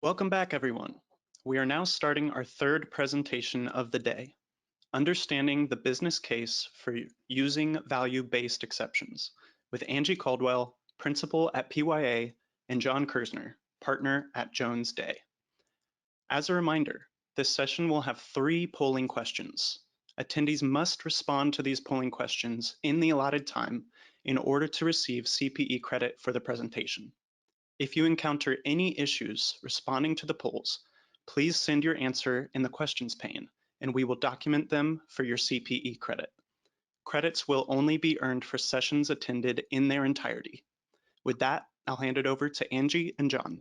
Welcome back, everyone. We are now starting our third presentation of the day, Understanding the Business Case for Using Value-Based Exceptions, with Angie Caldwell, Principal at PYA, and John Kersner, Partner at Jones Day. As a reminder, this session will have 3 polling questions. Attendees must respond to these polling questions in the allotted time in order to receive CPE credit for the presentation. If you encounter any issues responding to the polls, please send your answer in the questions pane, and we will document them for your CPE credit. Credits will only be earned for sessions attended in their entirety. With that, I'll hand it over to Angie and John.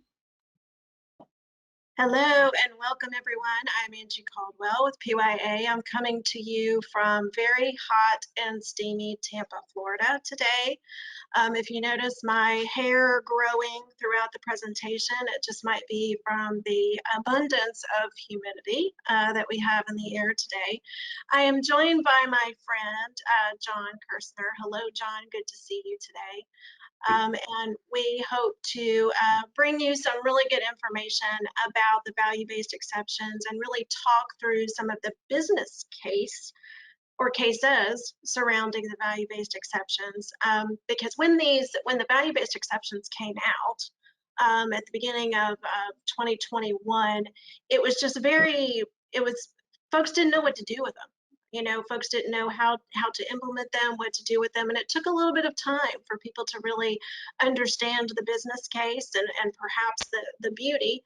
Hello and welcome everyone. I'm Angie Caldwell with PYA. I'm coming to you from very hot and steamy Tampa, Florida today. If you notice my hair growing throughout the presentation, it just might be from the abundance of humidity that we have in the air today. I am joined by my friend, John Kersner. Hello, John. Good to see you today. And we hope to bring you some really good information about the value-based exceptions and really talk through some of the business case or cases surrounding the value-based exceptions. Because when the value-based exceptions came out at the beginning of 2021, it was just folks didn't know what to do with them. You know, folks didn't know how to implement them, what to do with them, and it took a little bit of time for people to really understand the business case and perhaps the beauty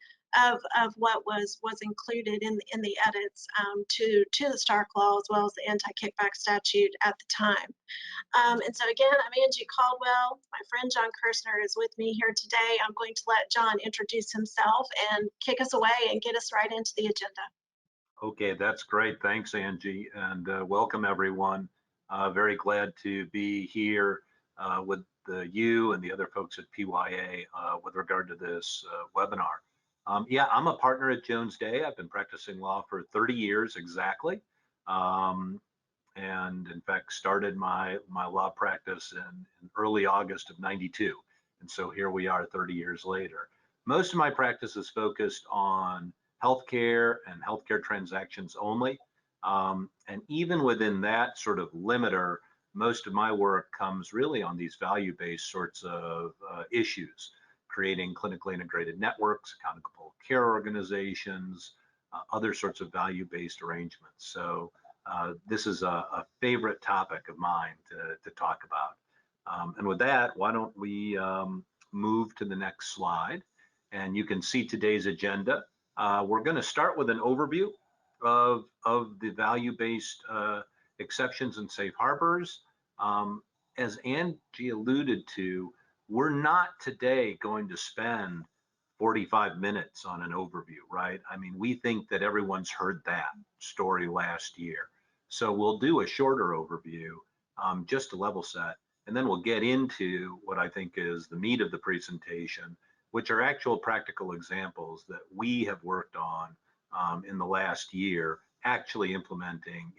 of what was included in the edits to the Stark Law as well as the anti-kickback statute at the time. And so again, I'm Angie Caldwell. My friend John Kersner is with me here today. I'm going to let John introduce himself and kick us away and get us right into the agenda. Okay, that's great. Thanks, Angie, and welcome everyone. Very glad to be here with you and the other folks at PYA with regard to this webinar. Yeah, I'm a partner at Jones Day. I've been practicing law for 30 years exactly, and in fact started my law practice in early August of '92, and so here we are 30 years later. Most of my practice is focused on healthcare and healthcare transactions only. And even within that sort of limiter, most of my work comes really on these value-based sorts of issues, creating clinically integrated networks, accountable care organizations, other sorts of value-based arrangements. So this is a favorite topic of mine to talk about. And with that, why don't we move to the next slide? And you can see today's agenda. We're going to start with an overview of the value-based exceptions and safe harbors. As Angie alluded to, we're not today going to spend 45 minutes on an overview, right? I mean, we think that everyone's heard that story last year. So we'll do a shorter overview just to level set, and then we'll get into what I think is the meat of the presentation, which are actual practical examples that we have worked on in the last year, actually implementing,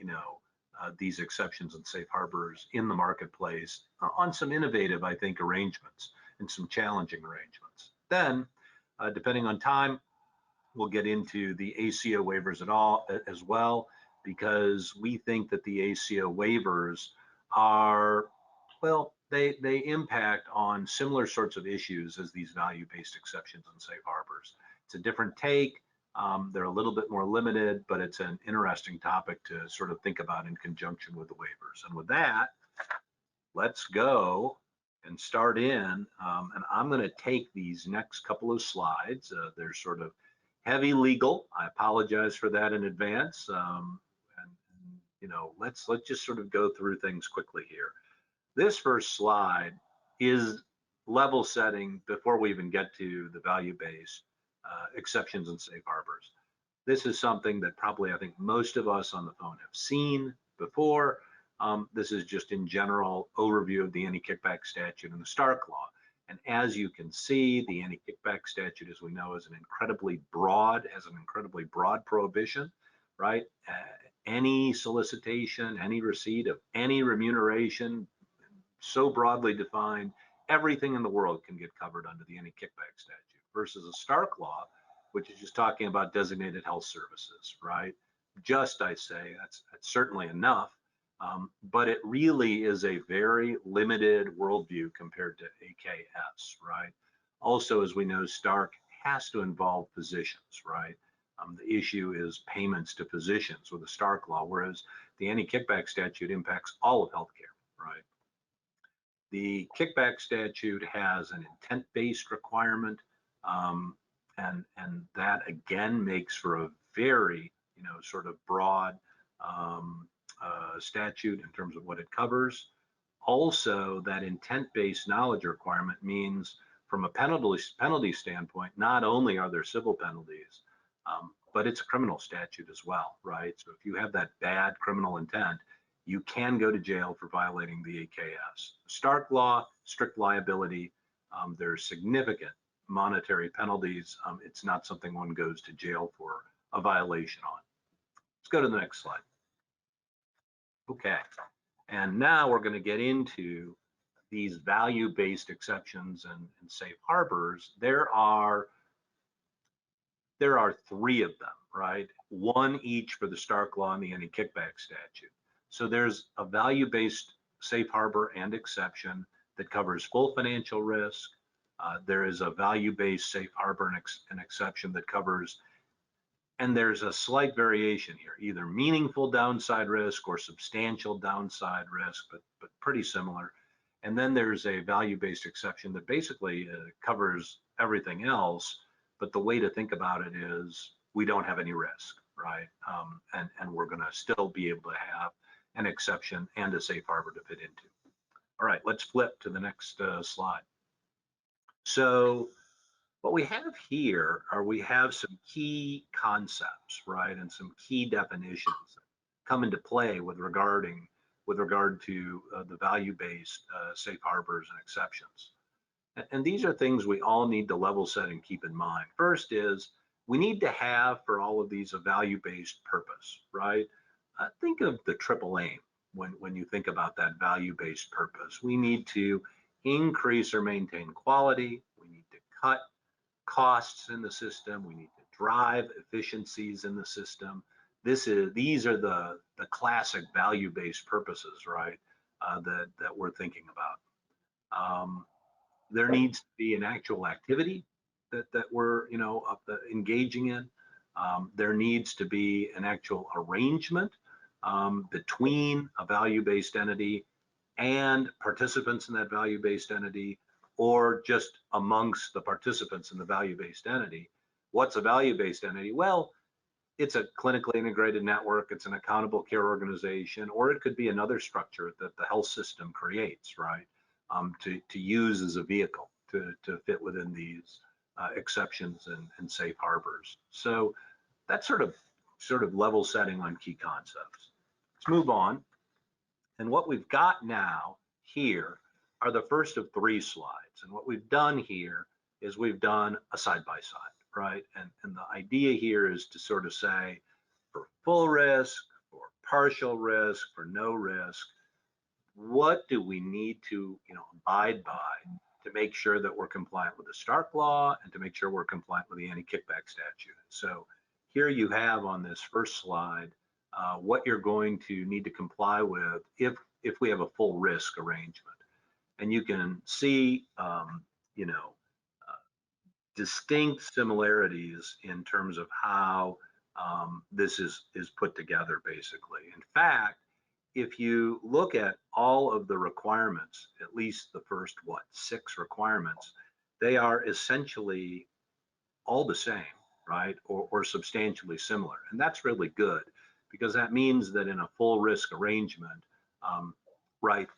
these exceptions and safe harbors in the marketplace on some innovative, I think, arrangements and some challenging arrangements. Then, depending on time, we'll get into the ACO waivers as well, because we think that the ACO waivers are, well, they impact on similar sorts of issues as these value-based exceptions and safe harbors. It's a different take. They're a little bit more limited, but it's an interesting topic to sort of think about in conjunction with the waivers. And with that, let's go and start in. And I'm going to take these next couple of slides. They're sort of heavy legal. I apologize for that in advance. Let's just sort of go through things quickly here. This first slide is level setting before we even get to the value-based exceptions and safe harbors. This is something that probably I think most of us on the phone have seen before. This is just in general overview of the anti-kickback statute and the Stark Law. And as you can see, the anti-kickback statute, as we know, has an incredibly broad prohibition, right? Any solicitation, any receipt of any remuneration, so broadly defined, everything in the world can get covered under the anti-kickback statute, versus a Stark Law, which is just talking about designated health services, right? Just, I say, that's certainly enough, but it really is a very limited worldview compared to AKS, right? Also, as we know, Stark has to involve physicians, right? The issue is payments to physicians with the Stark Law, whereas the anti-kickback statute impacts all of healthcare, right? The kickback statute has an intent-based requirement, and that again makes for a very, sort of broad statute in terms of what it covers. Also, that intent-based knowledge requirement means, from a penalty standpoint, not only are there civil penalties, but it's a criminal statute as well, right? So if you have that bad criminal intent, you can go to jail for violating the AKS. Stark Law, strict liability, there's significant monetary penalties. It's not something one goes to jail for a violation on. Let's go to the next slide. Okay, and now we're going to get into these value-based exceptions and safe harbors. There are 3 of them, right? 1 each for the Stark Law and the anti-kickback statute. So there's a value-based safe harbor and exception that covers full financial risk. There is a value-based safe harbor and exception that covers, and there's a slight variation here, either meaningful downside risk or substantial downside risk, but pretty similar. And then there's a value-based exception that basically covers everything else, but the way to think about it is we don't have any risk, right? And we're going to still be able to have an exception and a safe harbor to fit into. All right, let's flip to the next slide. So what we have here are we have some key concepts, right, and some key definitions that come into play with regard to the value-based safe harbors and exceptions. And these are things we all need to level set and keep in mind. First is we need to have for all of these a value-based purpose, right? Think of the triple aim when you think about that value-based purpose. We need to increase or maintain quality. We need to cut costs in the system. We need to drive efficiencies in the system. These are the classic value-based purposes, right? That we're thinking about. There needs to be an actual activity that we're engaging in. There needs to be an actual arrangement between a value-based entity and participants in that value-based entity, or just amongst the participants in the value-based entity. What's a value-based entity? Well, it's a clinically integrated network, it's an accountable care organization, or it could be another structure that the health system creates, right? To use as a vehicle to fit within these exceptions and safe harbors. So that's sort of level setting on key concepts. Let's move on. And what we've got now here are the first of 3 slides. And what we've done here is we've done a side-by-side, right? And the idea here is to sort of say, for full risk, for partial risk, for no risk, what do we need to abide by to make sure that we're compliant with the Stark Law and to make sure we're compliant with the anti-kickback statute? So here you have on this first slide what you're going to need to comply with if we have a full risk arrangement. And you can see distinct similarities in terms of how this is put together, basically. In fact, if you look at all of the requirements, at least the first 6 requirements, they are essentially all the same, right? Or substantially similar. And that's really good, because that means that in a full risk arrangement, right,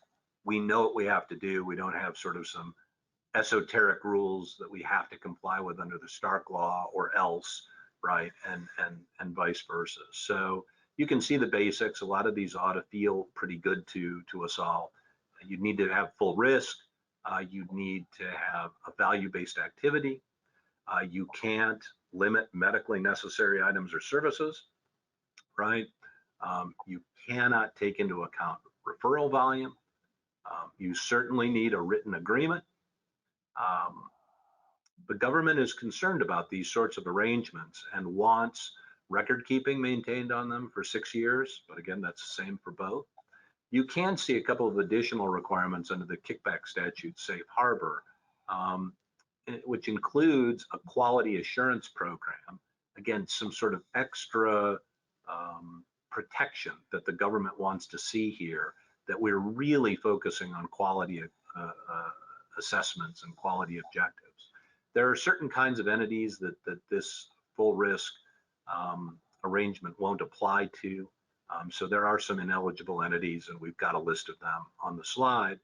we know what we have to do. We don't have sort of some esoteric rules that we have to comply with under the Stark Law or else, right? And vice versa. So you can see the basics. A lot of these ought to feel pretty good to us all. You need to have full risk. You need to have a value-based activity. You can't limit medically necessary items or services, right? You cannot take into account referral volume. You certainly need a written agreement. The government is concerned about these sorts of arrangements and wants record keeping maintained on them for 6 years, but again, that's the same for both. You can see a couple of additional requirements under the kickback statute safe harbor, which includes a quality assurance program. Again, some sort of extra protection that the government wants to see here, that we're really focusing on quality assessments and quality objectives. There are certain kinds of entities that this full risk arrangement won't apply to. So there are some ineligible entities, and we've got a list of them on the slide.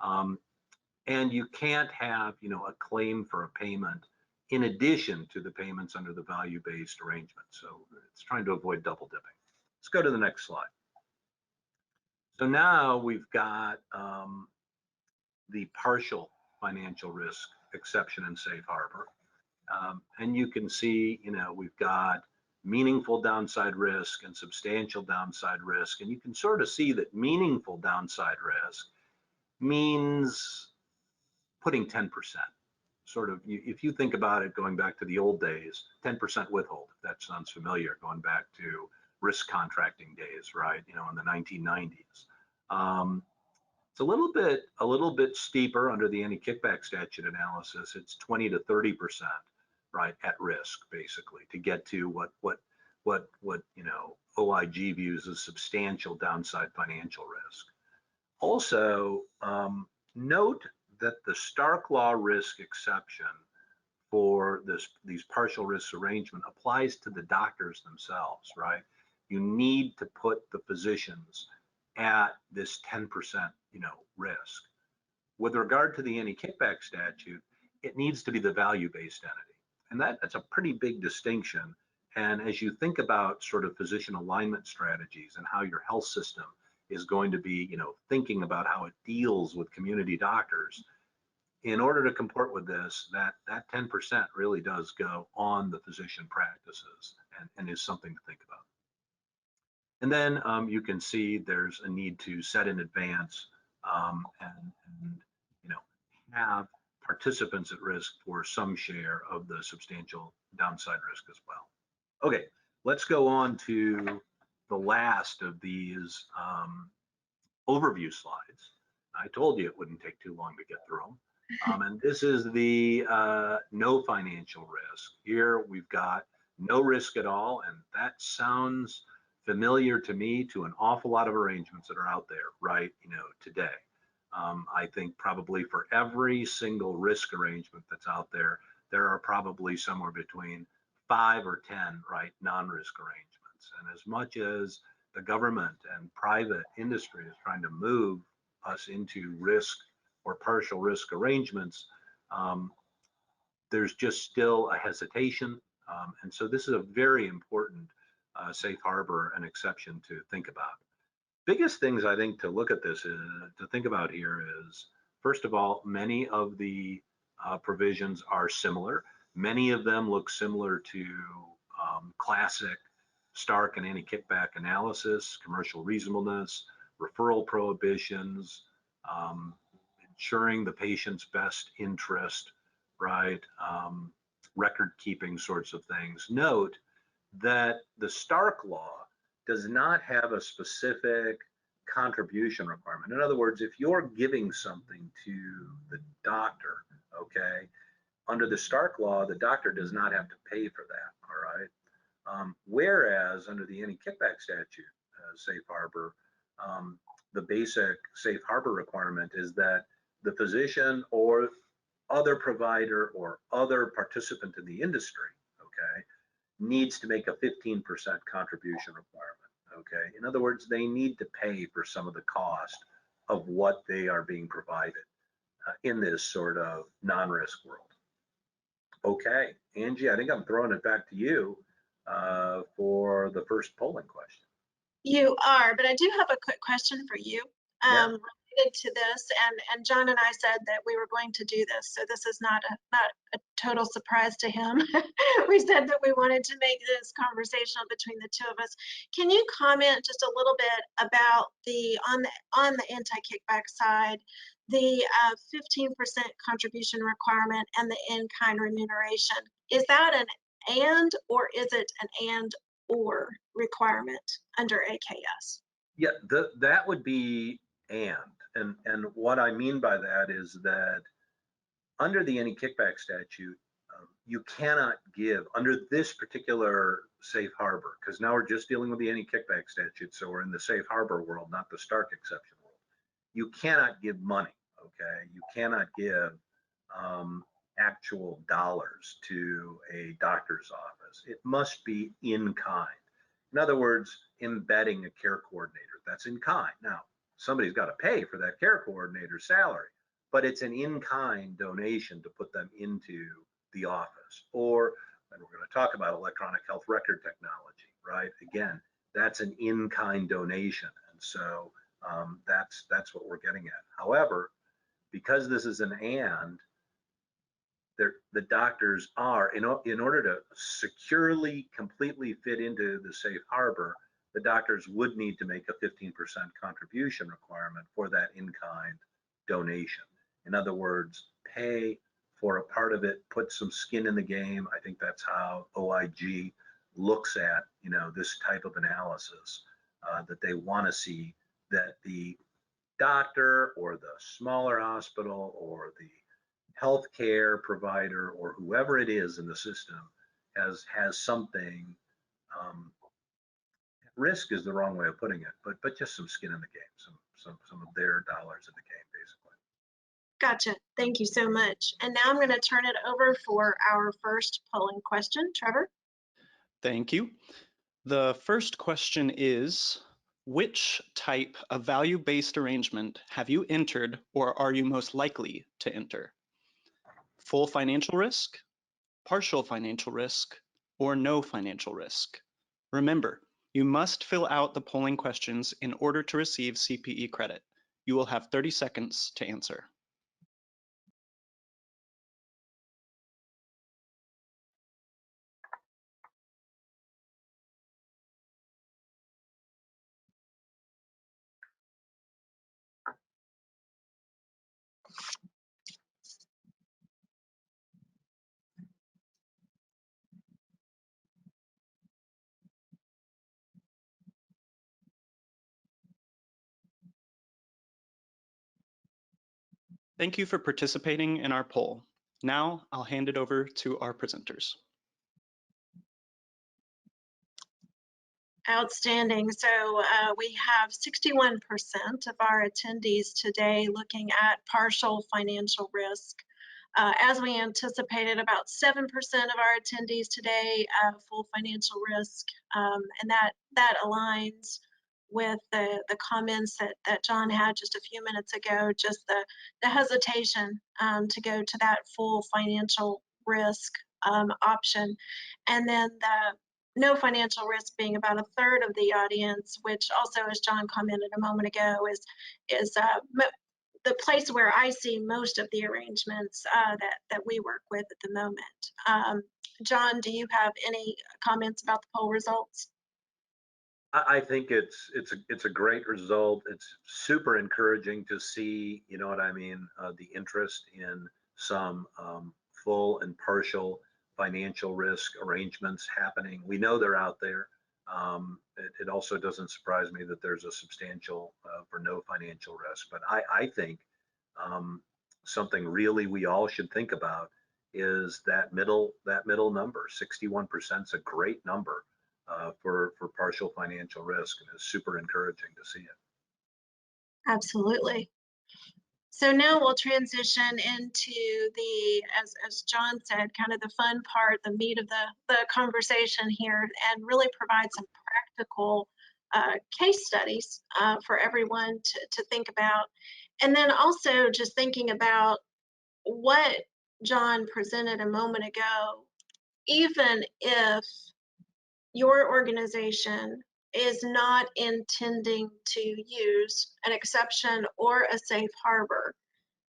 And you can't have, a claim for a payment in addition to the payments under the value-based arrangement. So it's trying to avoid double dipping. Let's go to the next slide. So now we've got the partial financial risk exception and safe harbor. And you can see, we've got meaningful downside risk and substantial downside risk. And you can sort of see that meaningful downside risk means putting 10%. Sort of, if you think about it going back to the old days, 10% withhold, if that sounds familiar, going back to risk contracting days, right? In the 1990s. It's a little bit steeper under the anti-kickback statute analysis. It's 20 to 30%, right, at risk, basically, to get to what OIG views as substantial downside financial risk. Also, note that the Stark Law risk exception for these partial risk arrangement applies to the doctors themselves, right? You need to put the physicians at this 10%, risk. With regard to the anti-kickback statute, it needs to be the value-based entity. And that's a pretty big distinction. And as you think about sort of physician alignment strategies and how your health system is going to be, thinking about how it deals with community doctors, in order to comport with this, that 10% really does go on the physician practices and is something to think about. And then you can see there's a need to set in advance and have participants at risk for some share of the substantial downside risk as well. Okay, let's go on to the last of these overview slides. I told you it wouldn't take too long to get through them. And this is the no financial risk. Here we've got no risk at all, and that sounds familiar to me to an awful lot of arrangements that are out there right today. I think probably for every single risk arrangement that's out there, there are probably somewhere between 5 or 10 right non-risk arrangements. And as much as the government and private industry is trying to move us into risk or partial risk arrangements, there's just still a hesitation. And so this is a very important safe harbor and exception to think about. Biggest things I think to look at this is to think about here is, first of all, many of the provisions are similar. Many of them look similar to classic Stark and anti-kickback analysis, commercial reasonableness, referral prohibitions, ensuring the patient's best interest, right? Record keeping sorts of things. Note that the Stark Law does not have a specific contribution requirement. In other words, if you're giving something to the doctor, okay, under the Stark Law, the doctor does not have to pay for that, all right? Whereas under the anti-kickback statute, safe harbor, the basic safe harbor requirement is that the physician or other provider or other participant in the industry, okay, needs to make a 15% contribution requirement, okay? In other words, they need to pay for some of the cost of what they are being provided in this sort of non-risk world. Okay, Angie, I think I'm throwing it back to you for the first polling question. You are, but I do have a quick question for you. Related to this, and John and I said that we were going to do this, so this is not a total surprise to him. We said that we wanted to make this conversational between the two of us. Can you comment just a little bit about on the anti-kickback side, the 15% contribution requirement and the in-kind remuneration, is that an and, or is it an and or requirement under AKS? Yeah, that would be and what I mean by that is that under the any kickback statute, you cannot give under this particular safe harbor, because now we're just dealing with the any kickback statute, so we're in the safe harbor world, not the Stark exception world. You cannot give money, okay? You cannot give actual dollars to a doctor's office. It must be in kind. In other words, embedding a care coordinator, that's in kind. Now, somebody's got to pay for that care coordinator's salary, but it's an in-kind donation to put them into the office. Or, and we're going to talk about electronic health record technology, right? Again, that's an in-kind donation. And so that's what we're getting at. However, because this is an and, the doctors are, in order to securely, completely fit into the safe harbor, the doctors would need to make a 15% contribution requirement for that in-kind donation. In other words, pay for a part of it, put some skin in the game. I think that's how OIG looks at, this type of analysis, that they want to see that the doctor or the smaller hospital or the healthcare provider or whoever it is in the system has something. Risk is the wrong way of putting it, but just some skin in the game, some of their dollars in the game, basically. Gotcha. Thank you so much. And now I'm going to turn it over for our first polling question. Trevor? Thank you. The first question is, which type of value-based arrangement have you entered or are you most likely to enter? Full financial risk, partial financial risk, or no financial risk? Remember, you must fill out the polling questions in order to receive CPE credit. You will have 30 seconds to answer. Thank you for participating in our poll. Now I'll hand it over to our presenters. Outstanding. So we have 61% of our attendees today looking at partial financial risk. As we anticipated, about 7% of our attendees today full financial risk, and that aligns with the comments that John had just a few minutes ago, just the hesitation to go to that full financial risk option. And then the no financial risk being about a third of the audience, which also, as John commented a moment ago, is the place where I see most of the arrangements that we work with at the moment. John, do you have any comments about the poll results? I think it's a great result. It's super encouraging to see, you know what I mean, the interest in some full and partial financial risk arrangements happening. We know they're out there. It also doesn't surprise me that there's a substantial for no financial risk. But I think something really we all should think about is that middle number. 61% is a great number for partial financial risk, and it's super encouraging to see it. Absolutely. So now we'll transition into the, as John said, kind of the fun part, the meat of the conversation here, and really provide some practical case studies for everyone to think about. And then also just thinking about what John presented a moment ago, even if your organization is not intending to use an exception or a safe harbor,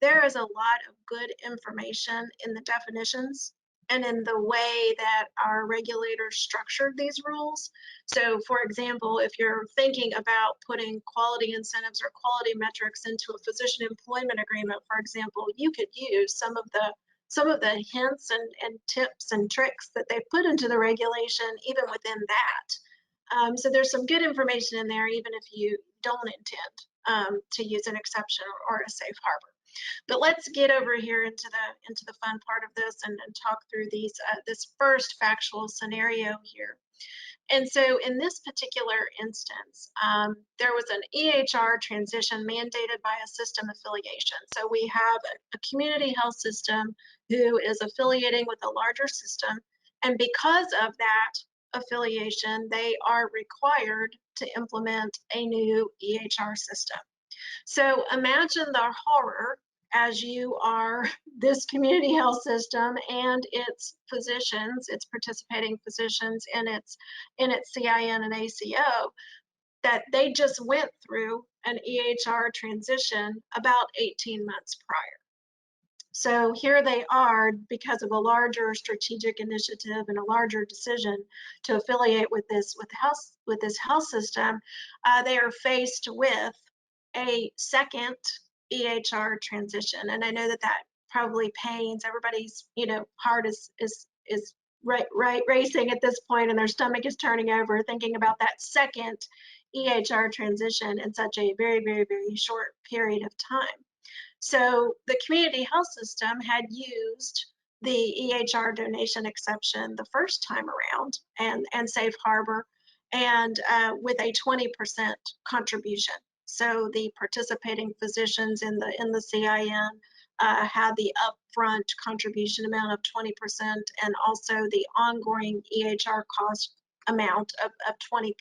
there is a lot of good information in the definitions and in the way that our regulators structured these rules. So for example, if you're thinking about putting quality incentives or quality metrics into a physician employment agreement, for example, you could use some of the hints and tips and tricks that they put into the regulation even within that. So there's some good information in there, even if you don't intend to use an exception or a safe harbor. But let's get over here into the fun part of this and talk through these this first factual scenario here. And so in this particular instance, there was an EHR transition mandated by a system affiliation. So we have a community health system who is affiliating with a larger system. And because of that affiliation, they are required to implement a new EHR system. So imagine the horror as you are this community health system and its physicians, its participating physicians in its CIN and ACO, that they just went through an EHR transition about 18 months prior. So here they are, because of a larger strategic initiative and a larger decision to affiliate with this health system, they are faced with a second EHR transition. And I know that probably pains everybody's, heart is racing at this point, and their stomach is turning over thinking about that second EHR transition in such a very, very, very short period of time. So the community health system had used the EHR donation exception the first time around and safe harbor, and with a 20% contribution. So the participating physicians in the CIN had the upfront contribution amount of 20% and also the ongoing EHR cost amount of 20%.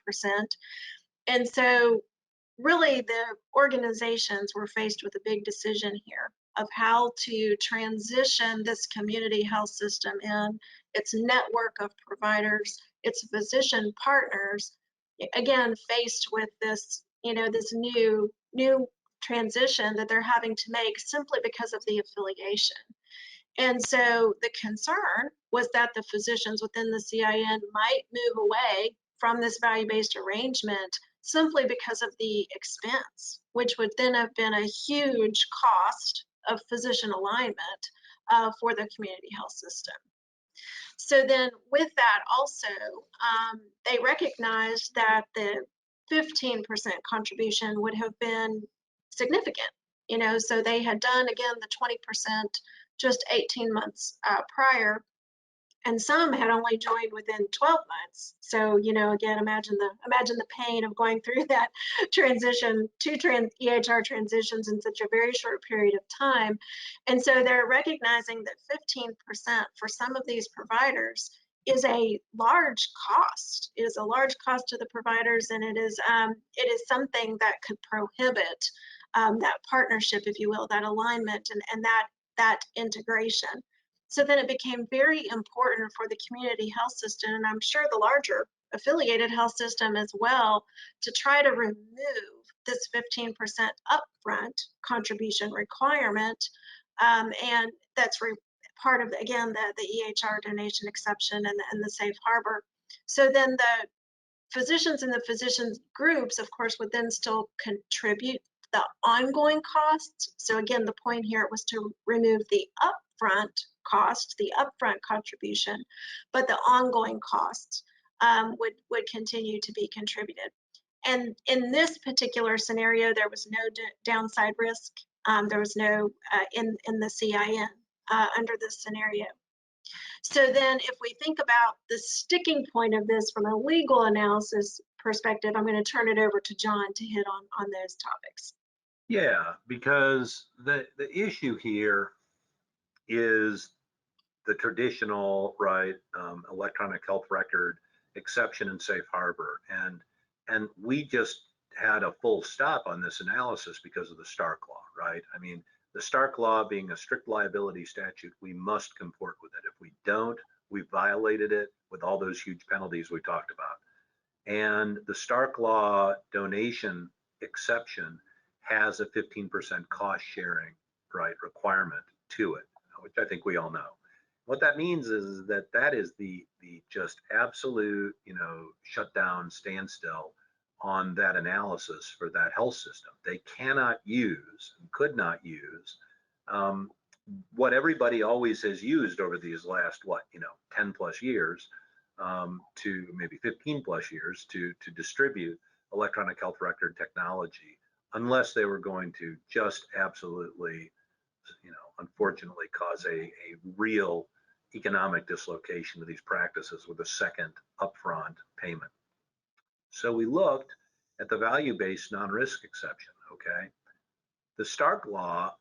And so really the organizations were faced with a big decision here of how to transition this community health system in its network of providers, its physician partners, again faced with this, this new transition that they're having to make simply because of the affiliation. And so the concern was that the physicians within the CIN might move away from this value-based arrangement simply because of the expense, which would then have been a huge cost of physician alignment for the community health system. So then with that also, they recognized that the 15% contribution would have been significant, so they had done, again, the 20% just 18 months prior, and some had only joined within 12 months. So, again, imagine the pain of going through that transition, two EHR transitions in such a very short period of time. And so they're recognizing that 15% for some of these providers is a large cost. It is a large cost to the providers, and it is something that could prohibit that partnership, if you will, that alignment and that integration. So then it became very important for the community health system, and I'm sure the larger affiliated health system as well, to try to remove this 15% upfront contribution requirement. And that's part of, again, the EHR donation exception and the safe harbor. So then the physicians and the physicians groups, of course, would then still contribute the ongoing costs. So again, the point here was to remove the upfront cost, the upfront contribution, but the ongoing costs would continue to be contributed. And in this particular scenario, there was no downside risk. There was no in the CIN under this scenario. So then if we think about the sticking point of this from a legal analysis perspective, I'm going to turn it over to John to hit on those topics. Yeah, because the issue here is the traditional, right, electronic health record exception and safe harbor. And we just had a full stop on this analysis because of the Stark Law, right? I mean, the Stark Law being a strict liability statute, we must comport with it. If we don't, we violated it with all those huge penalties we talked about. And the Stark Law donation exception has a 15% cost sharing, right, requirement to it, which I think we all know. What that means is that that is the just absolute, shutdown, standstill on that analysis for that health system. They cannot use and could not use um, what everybody always has used over these last 10 plus years, to maybe 15 plus years to distribute electronic health record technology, unless they were going to just absolutely, unfortunately cause a real economic dislocation to these practices with a second upfront payment. So we looked at the value-based non-risk exception, okay? The Stark Law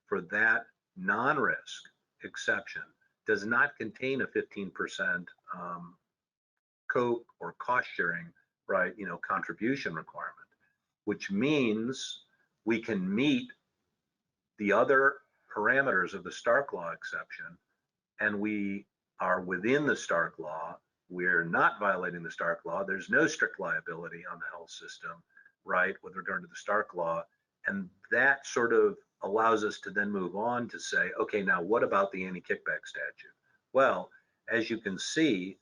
for that non-risk exception does not contain a 15% COPE or cost sharing, right, contribution requirement, which means we can meet the other parameters of the Stark Law exception, and we are within the Stark Law. We're not violating the Stark Law. There's no strict liability on the health system, right, with regard to the Stark Law. And that sort of allows us to then move on to say, okay, now what about the anti-kickback statute? Well, as you can see,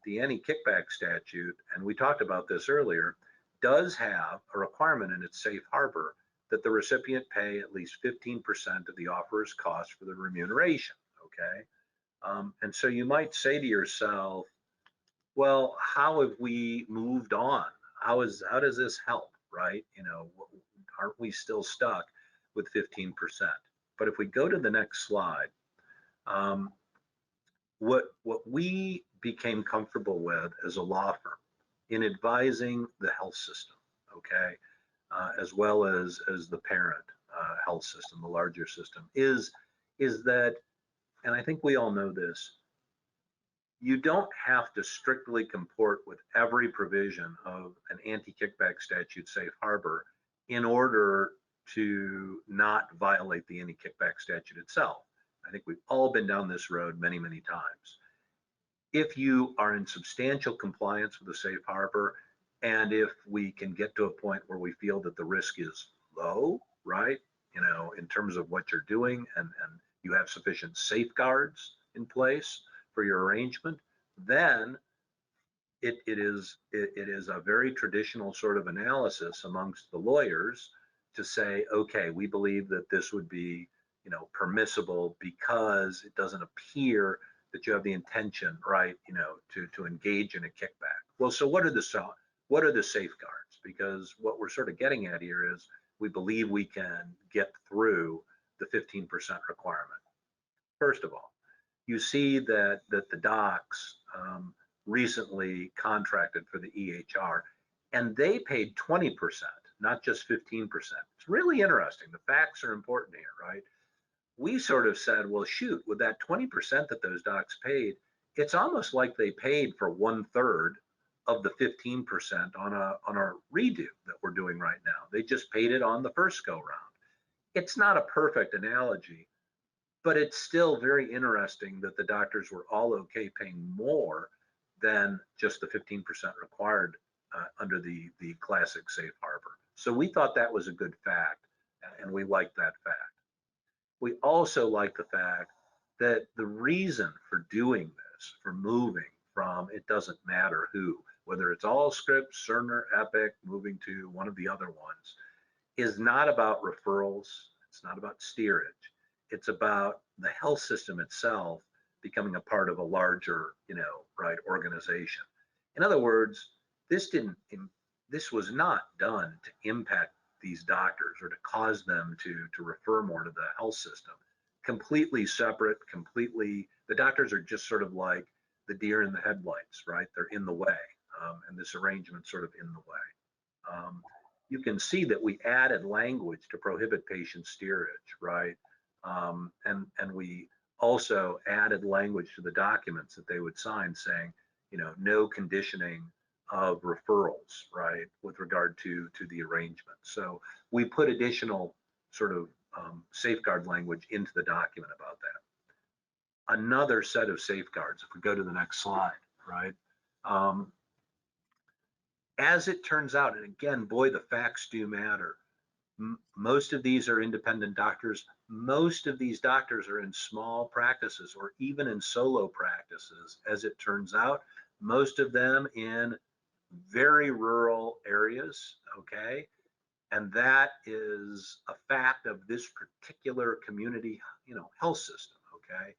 the anti-kickback statute, and we talked about this earlier, does have a requirement in its safe harbor that the recipient pay at least 15% of the offeror's cost for the remuneration, okay? And so you might say to yourself, well, how have we moved on? How does this help, right? Aren't we still stuck with 15%? But if we go to the next slide, what we became comfortable with as a law firm in advising the health system, okay, as well as the parent health system, the larger system, is that, and I think we all know this, you don't have to strictly comport with every provision of an anti-kickback statute safe harbor in order to not violate the anti-kickback statute itself. I think we've all been down this road many, many times. If you are in substantial compliance with the safe harbor, and if we can get to a point where we feel that the risk is low, right, in terms of what you're doing, and you have sufficient safeguards in place for your arrangement, then it is a very traditional sort of analysis amongst the lawyers to say, okay, we believe that this would be, permissible because it doesn't appear that you have the intention, right, to engage in a kickback. Well, so what are the safeguards? Because what we're sort of getting at here is we believe we can get through the 15% requirement. First of all, you see that the docs recently contracted for the EHR, and they paid 20%, not just 15%. It's really interesting. The facts are important here, right? We sort of said, well, shoot, with that 20% that those docs paid, it's almost like they paid for 1/3 of the 15% on a redo that we're doing right now. They just paid it on the first go round. It's not a perfect analogy, but it's still very interesting that the doctors were all okay paying more than just the 15% required under the classic safe harbor. So we thought that was a good fact, and we liked that fact. We also like the fact that the reason for doing this, for moving from it doesn't matter who, whether it's Allscripts, Cerner, Epic, moving to one of the other ones, is not about referrals. It's not about steerage. It's about the health system itself becoming a part of a larger, right, organization. In other words, this was not done to impact these doctors or to cause them to refer more to the health system. Completely separate, the doctors are just sort of like the deer in the headlights, right? They're in the way, and this arrangement's sort of in the way. You can see that we added language to prohibit patient steerage, right? And we also added language to the documents that they would sign saying, no conditioning of referrals, right, with regard to the arrangement. So we put additional sort of safeguard language into the document about that. Another set of safeguards, if we go to the next slide, right? As it turns out, and again, boy, the facts do matter. Most of these are independent doctors. most of these doctors are in small practices or even in solo practices, as it turns out, most of them in very rural areas, okay? And that is a fact of this particular community, health system, okay?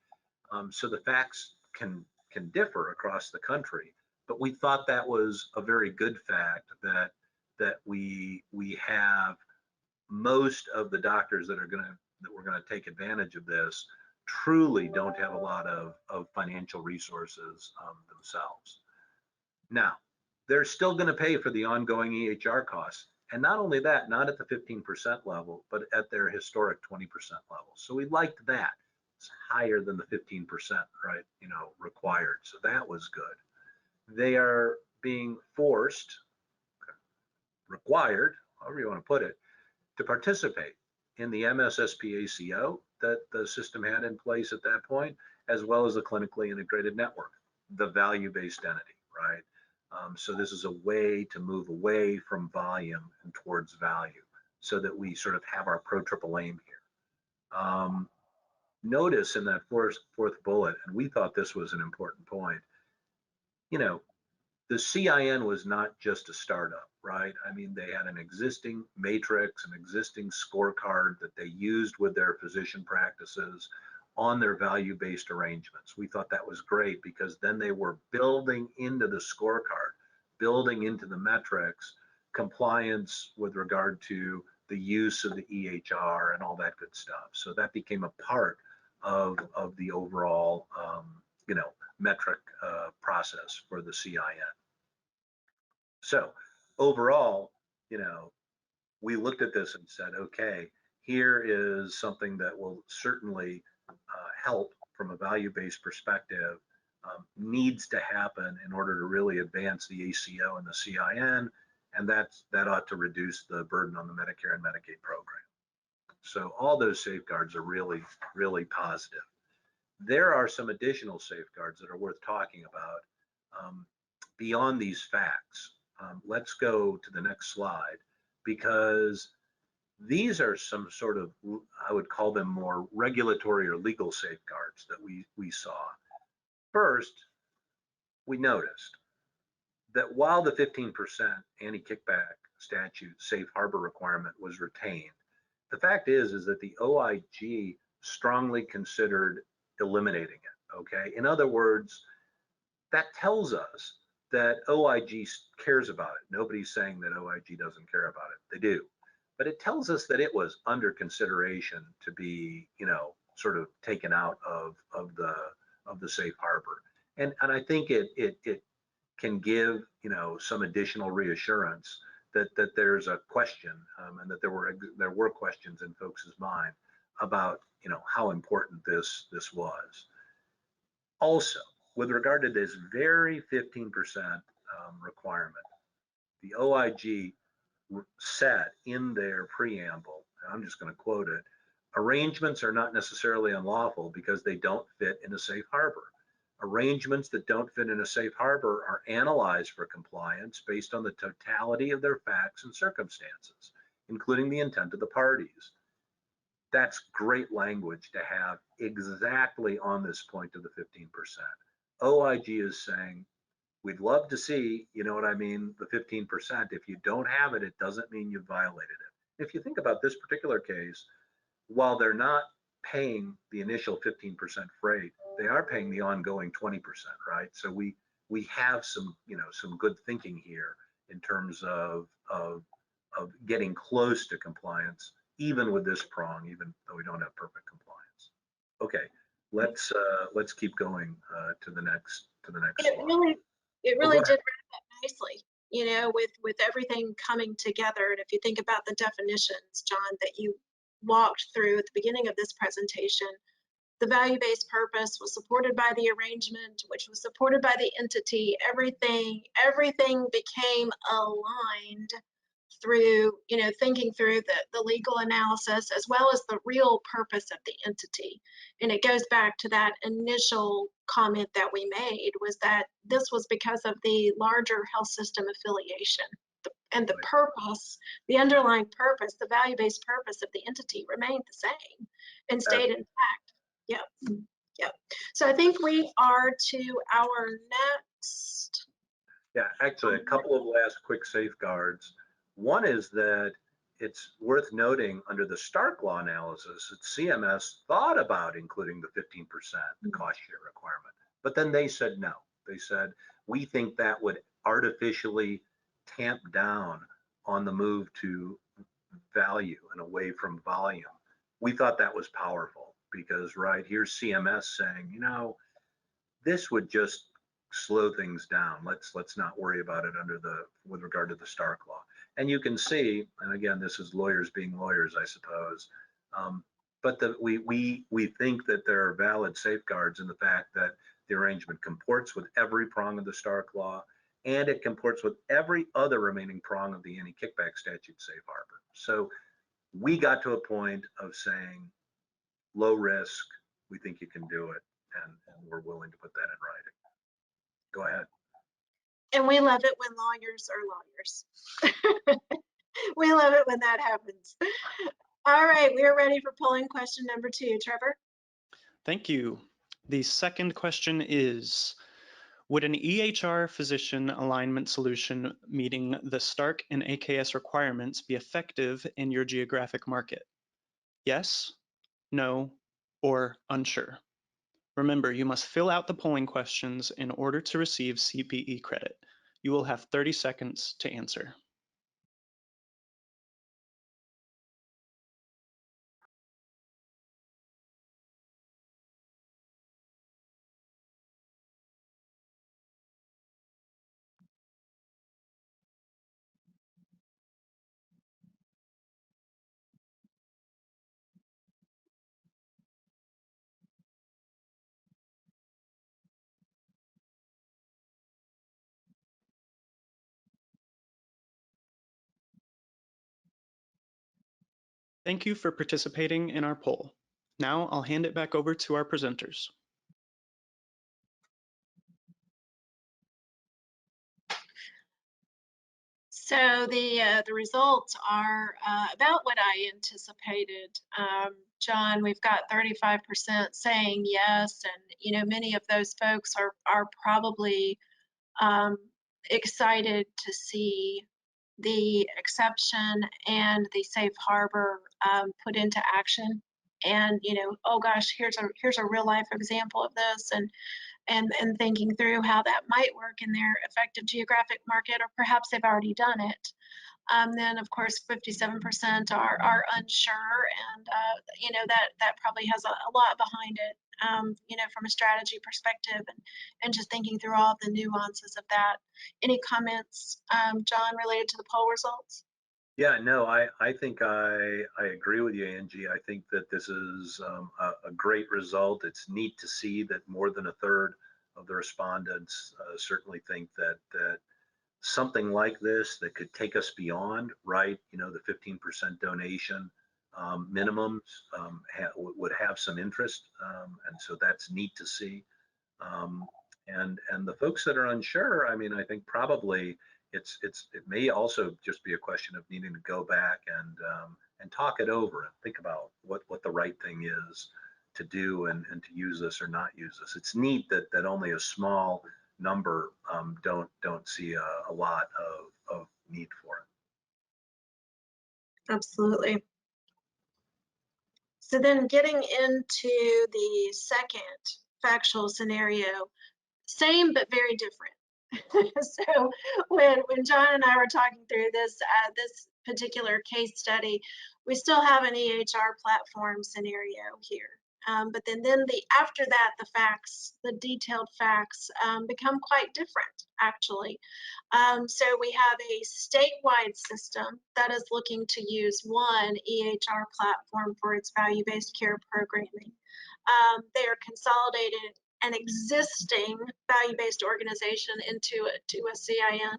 So the facts can differ across the country, but we thought that was a very good fact that we have most of the doctors that we're gonna take advantage of this truly don't have a lot of financial resources themselves. Now, they're still going to pay for the ongoing EHR costs. And not only that, not at the 15% level, but at their historic 20% level. So we liked that. It's higher than the 15%, right, required. So that was good. They are being forced, required, however you want to put it, to participate in the MSSPACO that the system had in place at that point, as well as the clinically integrated network, the value-based entity, right? So this is a way to move away from volume and towards value so that we sort of have our pro triple aim here. Notice in that fourth bullet, and we thought this was an important point, the CIN was not just a startup, right? I mean, they had an existing matrix, an existing scorecard that they used with their physician practices on their value-based arrangements. We thought that was great because then they were building into the scorecard, building into the metrics, compliance with regard to the use of the EHR and all that good stuff. So that became a part of the overall, metric process for the CIN. So overall, we looked at this and said, okay, here is something that will certainly help from a value-based perspective, needs to happen in order to really advance the ACO and the CIN, and that ought to reduce the burden on the Medicare and Medicaid program. So all those safeguards are really, really positive. There are some additional safeguards that are worth talking about beyond these facts. Let's go to the next slide, because these are some sort of, I would call them more regulatory or legal safeguards that we saw. First, we noticed that while the 15% anti-kickback statute safe harbor requirement was retained, the fact is that the OIG strongly considered eliminating it, okay? In other words, that tells us that OIG cares about it. Nobody's saying that OIG doesn't care about it. They do. But it tells us that it was under consideration to be, sort of taken out of the safe harbor. And I think it can give, some additional reassurance that there's a question and that there were questions in folks' mind about, how important this was. Also, with regard to this very 15% requirement, the OIG said in their preamble, and I'm just going to quote it, arrangements are not necessarily unlawful because they don't fit in a safe harbor. Arrangements that don't fit in a safe harbor are analyzed for compliance based on the totality of their facts and circumstances, including the intent of the parties. That's great language to have exactly on this point of the 15%. OIG is saying, we'd love to see, the 15%. If you don't have it, it doesn't mean you violated it. If you think about this particular case, while they're not paying the initial 15% freight, they are paying the ongoing 20%, right? So we have some, some good thinking here in terms of getting close to compliance, even with this prong, even though we don't have perfect compliance. Okay, let's keep going to the next slide. It really did wrap up nicely, with everything coming together. And if you think about the definitions, John, that you walked through at the beginning of this presentation, the value-based purpose was supported by the arrangement, which was supported by the entity. Everything became aligned through, thinking through the legal analysis as well as the real purpose of the entity. And it goes back to that initial comment that we made, was that this was because of the larger health system affiliation and the purpose, the underlying purpose, the value-based purpose of the entity remained the same and stayed intact. Yep. Yep. So I think we are to our next. Yeah, actually, a couple of last quick safeguards. One is that it's worth noting under the Stark Law analysis that CMS thought about including the 15% cost share requirement, but then they said no. They said, we think that would artificially tamp down on the move to value and away from volume. We thought that was powerful because, right, here's CMS saying, you know, this would just slow things down. Let's not worry about it with regard to the Stark Law. And you can see, and again, this is lawyers being lawyers, I suppose, but we think that there are valid safeguards in the fact that the arrangement comports with every prong of the Stark Law, and it comports with every other remaining prong of the anti-kickback statute safe harbor. So we got to a point of saying, low risk, we think you can do it, and we're willing to put that in writing. Go ahead. And we love it when lawyers are lawyers. We love it when that happens. All right, we are ready for polling question number 2. Trevor? Thank you. The second question is, would an EHR physician alignment solution meeting the Stark and AKS requirements be effective in your geographic market? Yes, no, or unsure. Remember, you must fill out the polling questions in order to receive CPE credit. You will have 30 seconds to answer. Thank you for participating in our poll. Now I'll hand it back over to our presenters. So the results are about what I anticipated. John, we've got 35% saying yes, and you know many of those folks are probably excited to see the exception and the safe harbor put into action. And you know, oh gosh, here's a real life example of this, and thinking through how that might work in their effective geographic market, or perhaps they've already done it. Then of course 57% are unsure, and you know that probably has a lot behind it, you know, from a strategy perspective, and just thinking through all the nuances of that. Any comments, John, related to the poll results? Yeah, no, I think I agree with you, Angie. I think that this is a great result. It's neat to see that more than a third of the respondents certainly think that something like this that could take us beyond, right, you know, the 15% donation minimums would have some interest, and so that's neat to see. And the folks that are unsure, I mean, I think probably it may also just be a question of needing to go back and talk it over and think about what the right thing is to do and to use this or not use this. It's neat that only a small number don't see a lot of need for it. Absolutely. So then getting into the second factual scenario, same but very different. So when John and I were talking through this this particular case study, we still have an EHR platform scenario here. But then after that, the facts, the detailed facts become quite different, actually. So we have a statewide system that is looking to use one EHR platform for its value-based care programming. They are consolidated an existing value-based organization into a CIN.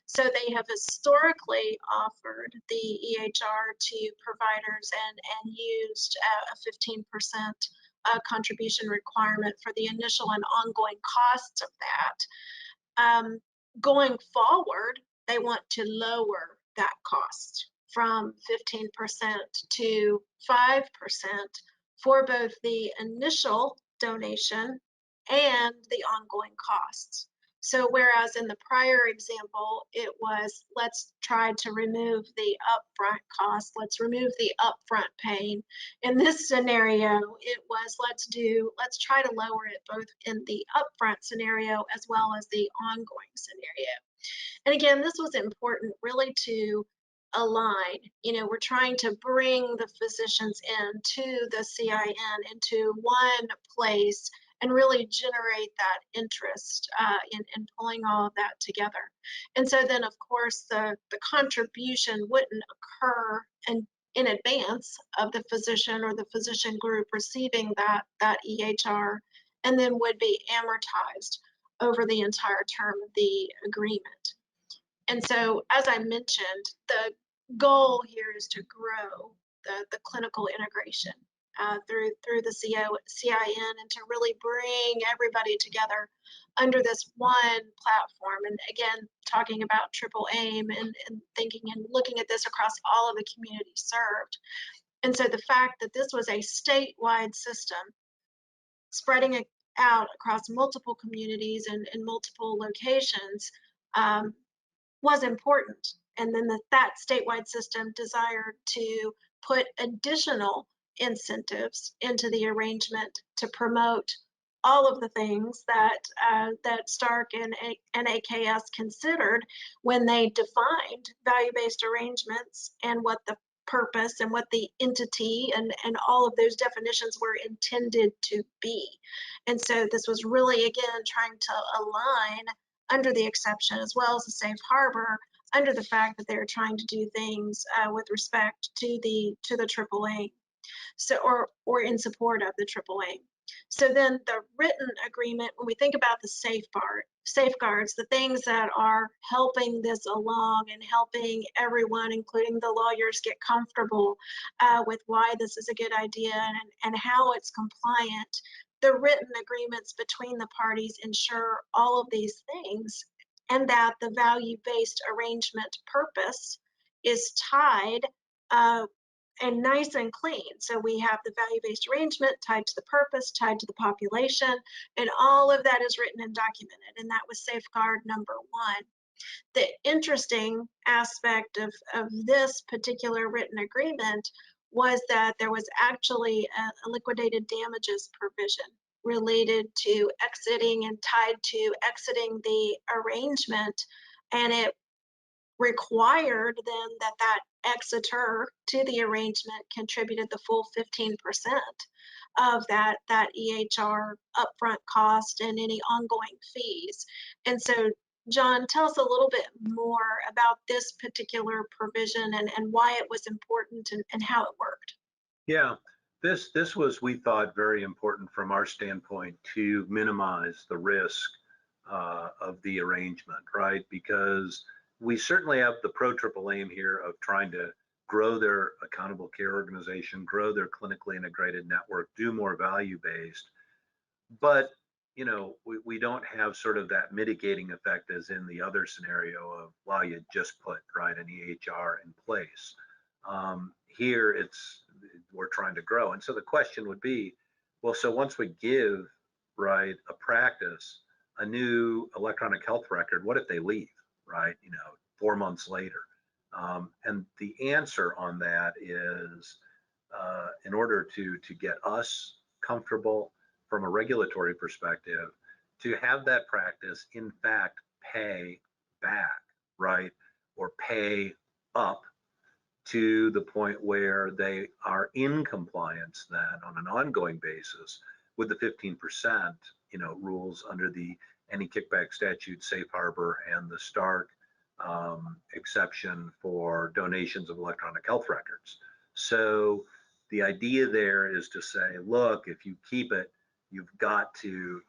So they have historically offered the EHR to providers and used a 15% contribution requirement for the initial and ongoing costs of that. Going forward, they want to lower that cost from 15% to 5% for both the initial donation and the ongoing costs. So whereas in the prior example, it was, let's try to remove the upfront cost, let's remove the upfront pain. In this scenario, it was, let's try to lower it both in the upfront scenario as well as the ongoing scenario. And again, this was important really to align. We're trying to bring the physicians into the CIN, into one place, and really generate that interest in pulling all of that together. And so then, of course, the contribution wouldn't occur in advance of the physician or the physician group receiving that EHR, and then would be amortized over the entire term of the agreement. And so, as I mentioned, the goal here is to grow the clinical integration through the CIN, and to really bring everybody together under this one platform. And again, talking about triple aim and thinking and looking at this across all of the communities served. And so the fact that this was a statewide system spreading it out across multiple communities and multiple locations was important. And then that statewide system desired to put additional incentives into the arrangement to promote all of the things that Stark and AKS considered when they defined value-based arrangements and what the purpose and what the entity and all of those definitions were intended to be. And so this was really, again, trying to align under the exception as well as the safe harbor, under the fact that they're trying to do things with respect to the AAA, so or in support of the AAA. So then the written agreement, when we think about the safeguards, the things that are helping this along and helping everyone, including the lawyers, get comfortable with why this is a good idea and how it's compliant. The written agreements between the parties ensure all of these things, and that the value-based arrangement purpose is tied and nice and clean. So we have the value-based arrangement tied to the purpose, tied to the population, and all of that is written and documented. And that was safeguard number one. The interesting aspect of this particular written agreement was that there was actually a liquidated damages provision related to exiting and tied to exiting the arrangement, and it required then that exiter to the arrangement contributed the full 15% of that EHR upfront cost and any ongoing fees. And so, John, tell us a little bit more about this particular provision and why it was important and how it worked. Yeah, this was, we thought, very important from our standpoint to minimize the risk of the arrangement, right? Because we certainly have the pro triple aim here of trying to grow their accountable care organization, grow their clinically integrated network, do more value-based. But, we don't have sort of that mitigating effect as in the other scenario of, well, you just put, right, an EHR in place. Here, we're trying to grow. And so the question would be, well, so once we give, right, a practice a new electronic health record, what if they leave, right, 4 months later? And the answer on that is, in order to get us comfortable from a regulatory perspective, to have that practice in fact pay back, right, or pay up to the point where they are in compliance then on an ongoing basis with the 15%, rules under the any kickback statute, safe harbor, and the Stark exception for donations of electronic health records. So the idea there is to say, look, if you keep it, you've got to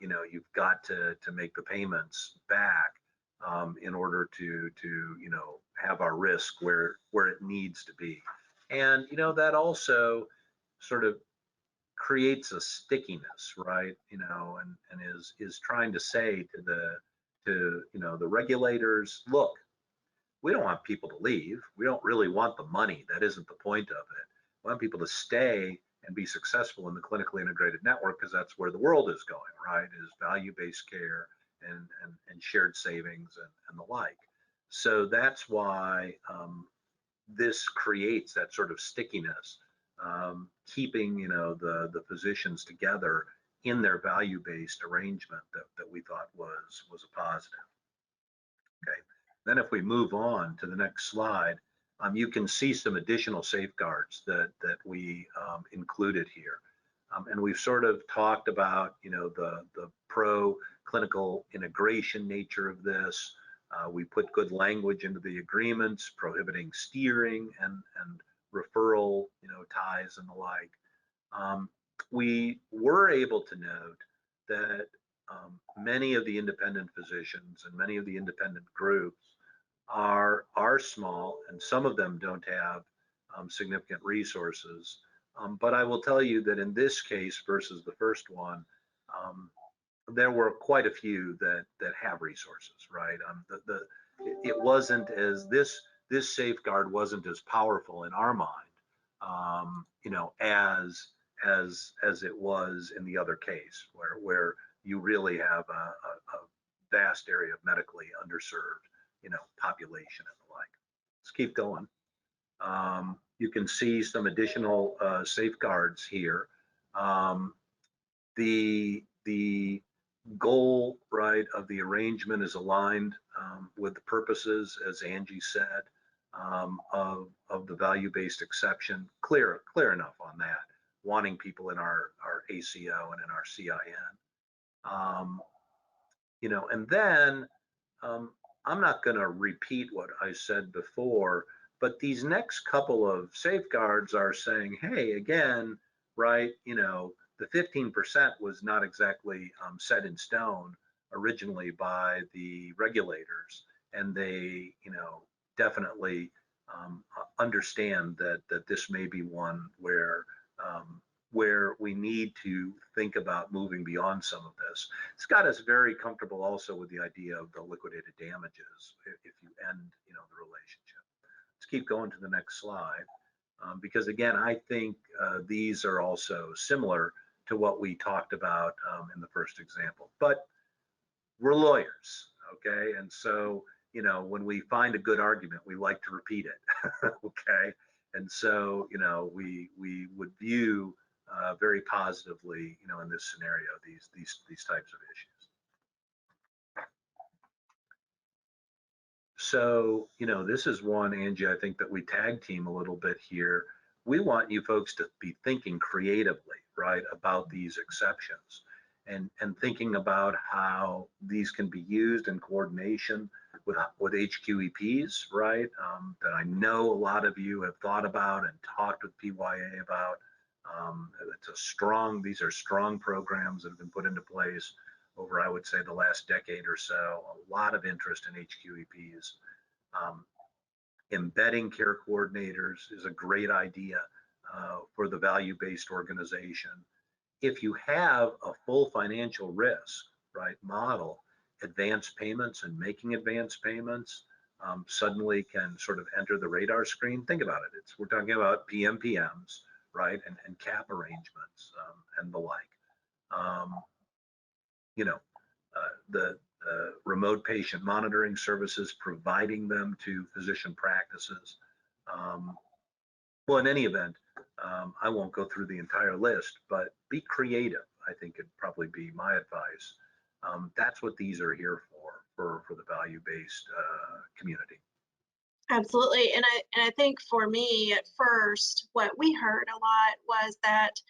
make the payments back in order to have our risk where it needs to be. And that also sort of creates a stickiness, right? And is trying to say to the regulators, look, we don't want people to leave. We don't really want the money. That isn't the point of it. We want people to stay and be successful in the clinically integrated network, because that's where the world is going, right? Is value-based care and shared savings and the like. So that's why this creates that sort of stickiness, keeping the physicians together in their value-based arrangement that we thought was a positive. Okay. Then if we move on to the next slide, you can see some additional safeguards that we included here. And we've sort of talked about, the pro-clinical integration nature of this. We put good language into the agreements, prohibiting steering and referral, ties and the like. We were able to note that many of the independent physicians and many of the independent groups are small, and some of them don't have significant resources. But I will tell you that in this case versus the first one, there were quite a few that have resources, right? It wasn't as this safeguard wasn't as powerful in our mind, as it was in the other case, where you really have a vast area of medically underserved, population and the like. Let's keep going. You can see some additional safeguards here. The goal, right, of the arrangement is aligned with the purposes, as Angie said, of the value-based exception. Clear enough on that. Wanting people in our ACO and in our CIN. And then I'm not going to repeat what I said before, but these next couple of safeguards are saying, hey, again, right, the 15% was not exactly set in stone originally by the regulators, and they, definitely understand that this may be one where we need to think about moving beyond some of this. It's got us very comfortable also with the idea of the liquidated damages if you end, the relationship. Let's keep going to the next slide, because again, I think these are also similar to what we talked about in the first example. But we're lawyers, okay? And so, when we find a good argument, we like to repeat it, okay? And so, we would view very positively, in this scenario, these types of issues. So, this is one, Angie, I think that we tag team a little bit here. We want you folks to be thinking creatively, right, about these exceptions and thinking about how these can be used in coordination with HQEPs, right, that I know a lot of you have thought about and talked with PYA about. These are strong programs that have been put into place over, I would say, the last decade or so. A lot of interest in HQEPs. Embedding care coordinators is a great idea for the value-based organization. If you have a full financial risk, right, model, advanced payments and making advanced payments suddenly can sort of enter the radar screen. Think about it. We're talking about PMPMs, right, and cap arrangements and the like. The remote patient monitoring services, providing them to physician practices. Well, in any event, I won't go through the entire list, but be creative, I think would probably be my advice. That's what these are here for the value-based community. Absolutely. And I think for me at first, what we heard a lot was that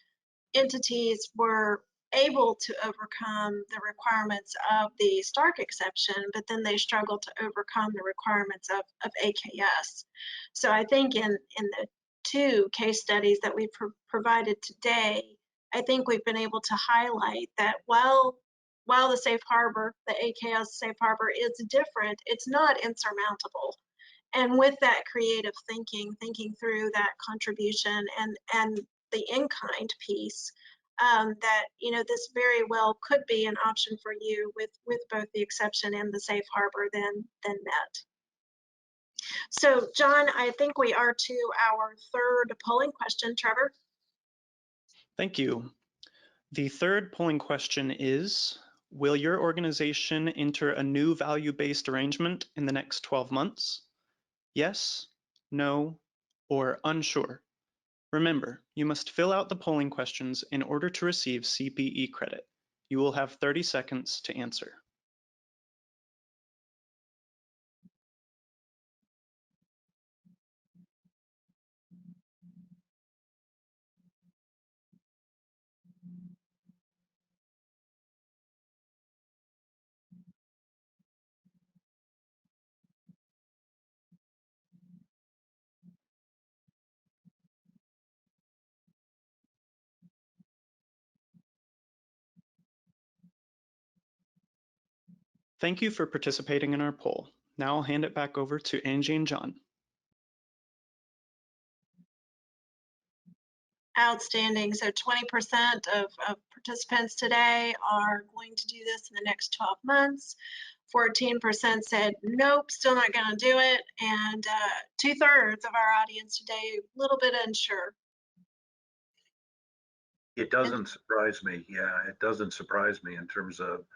entities were able to overcome the requirements of the Stark exception, but then they struggled to overcome the requirements of AKS. So I think in the two case studies that we provided today, I think we've been able to highlight that while the safe harbor, the AKS safe harbor is different, it's not insurmountable. And with that creative thinking through that contribution and the in-kind piece, that this very well could be an option for you with both the exception and the safe harbor then met. So John, I think we are to our third polling question. Trevor? Thank you. The third polling question is, will your organization enter a new value-based arrangement in the next 12 months? Yes, no, or unsure. Remember, you must fill out the polling questions in order to receive CPE credit. You will have 30 seconds to answer. Thank you for participating in our poll. Now I'll hand it back over to Angie and John. Outstanding. So 20% of participants today are going to do this in the next 12 months. 14% said, nope, still not going to do it. And 2/3 of our audience today, a little bit unsure. It doesn't surprise me. Yeah, it doesn't surprise me in terms of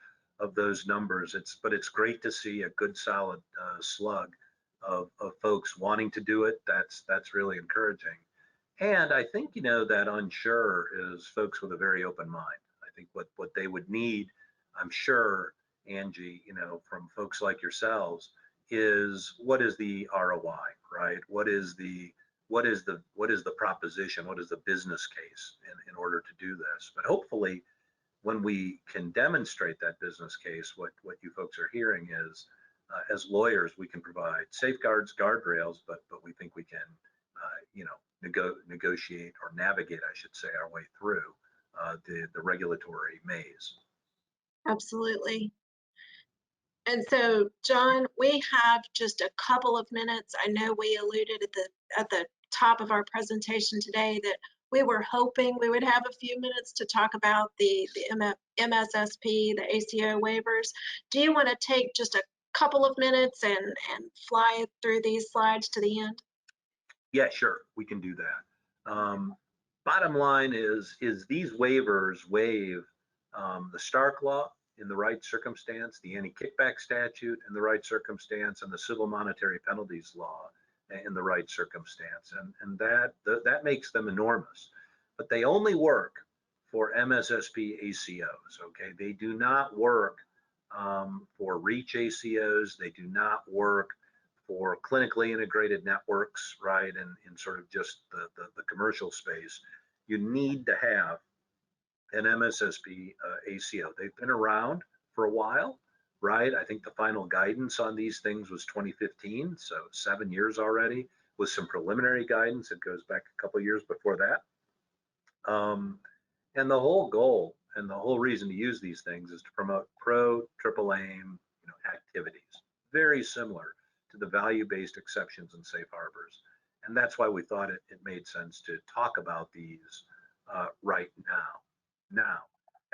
those numbers. But it's great to see a good solid slug of folks wanting to do it. That's really encouraging. And I think, that unsure is folks with a very open mind. I think what they would need, I'm sure, Angie, from folks like yourselves, is what is the ROI, right? What is the proposition? What is the business case in order to do this? But hopefully, when we can demonstrate that business case, what you folks are hearing is, as lawyers, we can provide safeguards, guardrails, but we think we can, negotiate or navigate, I should say, our way through the regulatory maze. Absolutely. And so, John, we have just a couple of minutes. I know we alluded at the top of our presentation today that we were hoping we would have a few minutes to talk about the MSSP, the ACO waivers. Do you want to take just a couple of minutes and fly through these slides to the end? Yeah, sure, we can do that. Bottom line is these waivers waive the Stark Law in the right circumstance, the anti-kickback statute in the right circumstance, and the civil monetary penalties law in the right circumstance, and that makes them enormous. But they only work for MSSP ACOs. Okay, they do not work for REACH ACOs. They do not work for clinically integrated networks, right? And in sort of just the commercial space, you need to have an MSSP ACO. They've been around for a while, right? I think the final guidance on these things was 2015, so 7 years already, with some preliminary guidance. It goes back a couple of years before that. And the whole goal and the whole reason to use these things is to promote triple aim, activities, very similar to the value-based exceptions and safe harbors. And that's why we thought it made sense to talk about these right now. Now,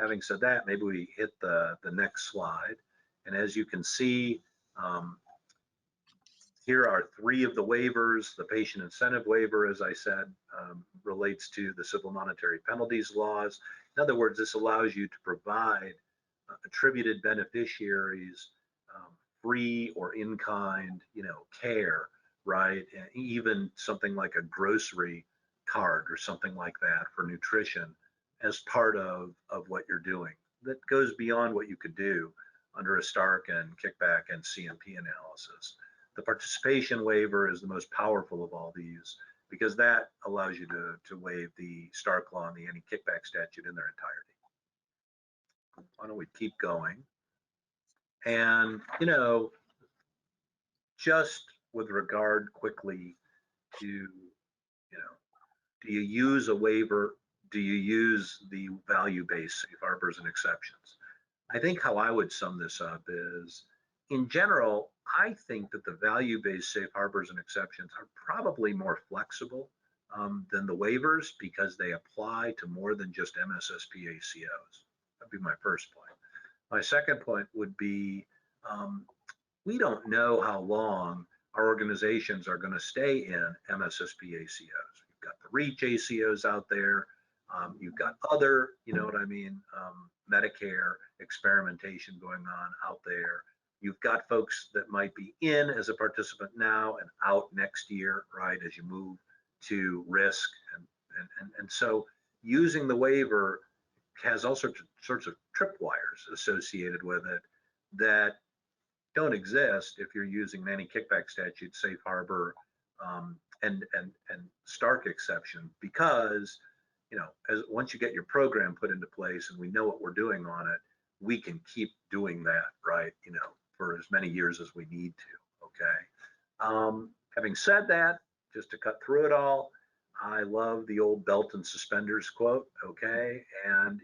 having said that, maybe we hit the next slide. And as you can see, here are 3 of the waivers. The patient incentive waiver, as I said, relates to the civil monetary penalties laws. In other words, this allows you to provide attributed beneficiaries free or in-kind, care, right? And even something like a grocery card or something like that for nutrition as part of what you're doing. That goes beyond what you could do under a Stark and kickback and CMP analysis. The participation waiver is the most powerful of all these because that allows you to waive the Stark Law and the anti-kickback statute in their entirety. Why don't we keep going? And, just with regard quickly to, do you use a waiver? Do you use the value-based safe harbors and exceptions? I think how I would sum this up is, in general, I think that the value-based safe harbors and exceptions are probably more flexible than the waivers because they apply to more than just MSSP ACOs. That'd be my first point. My second point would be, we don't know how long our organizations are going to stay in MSSP ACOs. You've got the REACH ACOs out there. You've got other, you know what I mean, Medicare experimentation going on out there. You've got folks that might be in as a participant now and out next year, right, as you move to risk. And so using the waiver has all sorts of tripwires associated with it that don't exist if you're using any kickback statute, safe harbor, and Stark exception, because as once you get your program put into place and we know what we're doing on it, we can keep doing that, right? For as many years as we need to. Okay. Having said that, just to cut through it all, I love the old belt and suspenders quote. Okay, and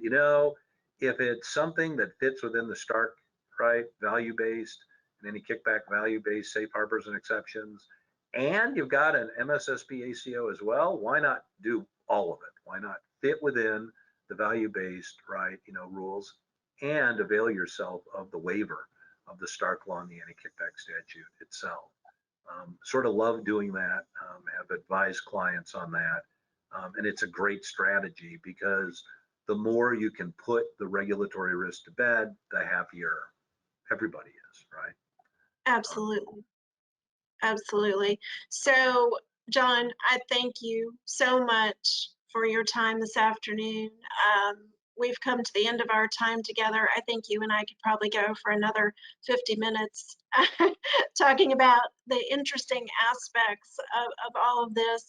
if it's something that fits within the Stark, right, value-based and any kickback value-based safe harbors and exceptions, and you've got an MSSP ACO as well, why not do all of it? Why not fit within the value-based, right, rules and avail yourself of the waiver of the Stark Law and the anti-kickback statute itself? Sort of love doing that, have advised clients on that. And it's a great strategy because the more you can put the regulatory risk to bed, the happier everybody is, right? Absolutely. Absolutely. So, John, I thank you so much for your time this afternoon. We've come to the end of our time together. I think you and I could probably go for another 50 minutes talking about the interesting aspects of all of this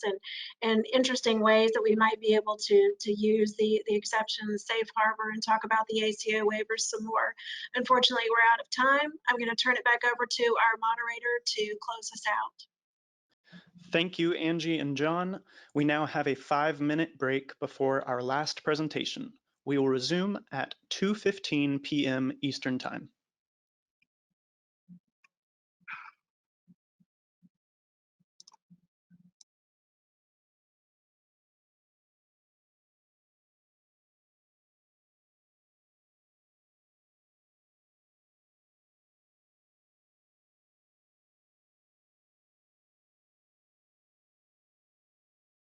and interesting ways that we might be able to use the exceptions, safe harbor, and talk about the ACO waivers some more. Unfortunately, we're out of time. I'm going to turn it back over to our moderator to close us out. Thank you, Angie and John. We now have a 5-minute break before our last presentation. We will resume at 2:15 p.m. Eastern Time.